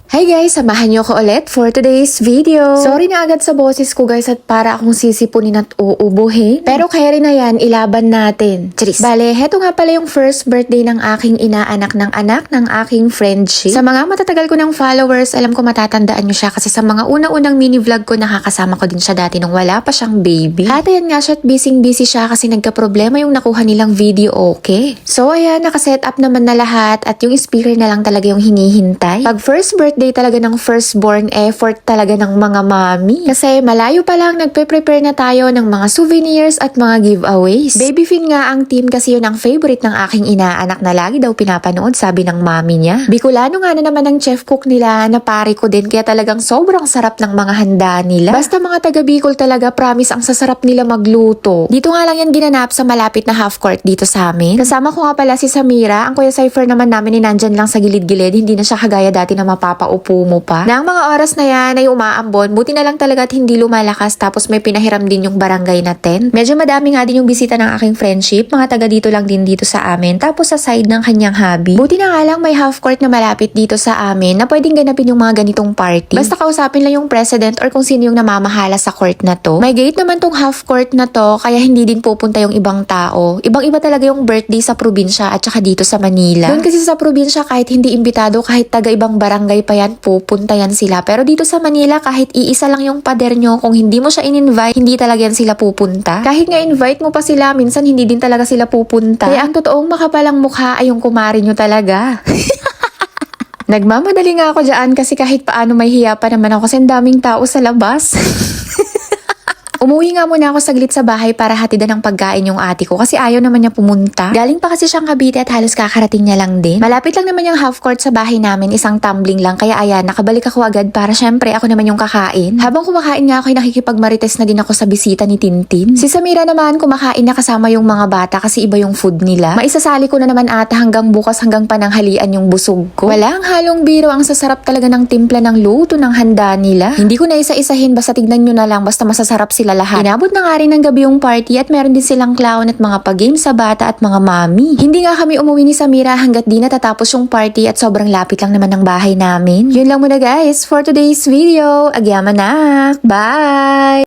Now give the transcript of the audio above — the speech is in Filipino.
Hi guys! Samahan niyo ko ulit for today's video. Sorry na agad sa boses ko guys at para akong sisipunin at uubuhin. Pero kaya rin na yan, ilaban natin. Charis! Bale, heto nga pala yung first birthday ng aking inaanak ng anak ng aking friendship. Sa mga matatagal ko ng followers, alam ko matatandaan nyo siya kasi sa mga una-unang mini vlog ko nakakasama ko din siya dati nung wala pa siyang baby. At ayan nga siya at busy siya kasi nagka-problema yung nakuha nilang video okay. So ayan, nakaset up naman na lahat at yung speaker na lang talaga yung hinihintay. Pag first birthday talaga ng firstborn, effort talaga ng mga mami. Kasi malayo pa lang nagpe-prepare na tayo ng mga souvenirs at mga giveaways. Baby Fin nga ang team kasi yun ang favorite ng aking inaanak na lagi daw pinapanood, sabi ng mami niya. Bicolano nga na naman ang chef cook nila na pare ko din kaya talagang sobrang sarap ng mga handa nila. Basta mga taga Bicol talaga, promise ang sasarap nila magluto. Dito nga lang yan ginanap sa malapit na half court dito sa amin. Kasama ko nga pala si Samira, ang Kuya Cypher naman namin ni nandyan lang sa gilid-gilid, hindi na siya kagaya dati na mapapaupo mo pa. Na ang mga oras na yan ay umaambon, buti na lang talaga at hindi lumalakas tapos may pinahiram din yung barangay na tent. Medyo madami nga din yung bisita ng aking friendship, mga taga dito lang din dito sa amin, tapos sa side ng kanyang hubby. Buti na nga lang may half court na malapit dito sa amin na pwedeng ganapin yung mga ganitong party. Basta kausapin lang yung president or kung sino yung namamahala sa court na to. May gate naman tong half court na to kaya hindi din pupunta yung ibang tao. Ibang-iba talaga yung birthday sa probinsya at saka dito sa Manila. Doon kasi sa probinsya kahit hindi imbitado, kahit taga ibang barangay pa yan, pupunta yan sila. Pero dito sa Manila, kahit iisa lang yung pader nyo, kung hindi mo siya in-invite, hindi talaga yan sila pupunta. Kahit nga invite mo pa sila, minsan hindi din talaga sila pupunta. Kaya ang totoong makapalang mukha ay yung kumari nyo talaga. Nagmamadali nga ako dyan kasi kahit paano may hiya pa naman ako kasi ang daming tao sa labas. Umuwi nga muna ako saglit sa bahay para hatidan ng pagkain yung ate ko kasi ayaw naman niya pumunta. Galing pa kasi siyang Cavite at halos kakarating niya lang din. Malapit lang naman yung half court sa bahay namin, isang tumbling lang kaya ayan, nakabalik ako agad para syempre ako naman yung kakain. Habang kumakain nga ako, nakikipagmarites na din ako sa bisita ni Tintin. Si Samira naman kumakain na kasama yung mga bata kasi iba yung food nila. Maisasali ko na naman ata hanggang bukas hanggang pananghalian yung busog ko. Walang halong biro, ang sasarap talaga ng timpla ng luto ng handa nila. Hindi ko na isa-isahin, basta tignan nyo na lang, basta masasarap sila lahat. Inabot na nga rin ng gabi yung party at meron din silang clown at mga pag-game sa bata at mga mami. Hindi nga kami umuwi ni Samira hanggat di natatapos yung party at sobrang lapit lang naman ng bahay namin. Yun lang muna guys for today's video. Agyaman na! Bye!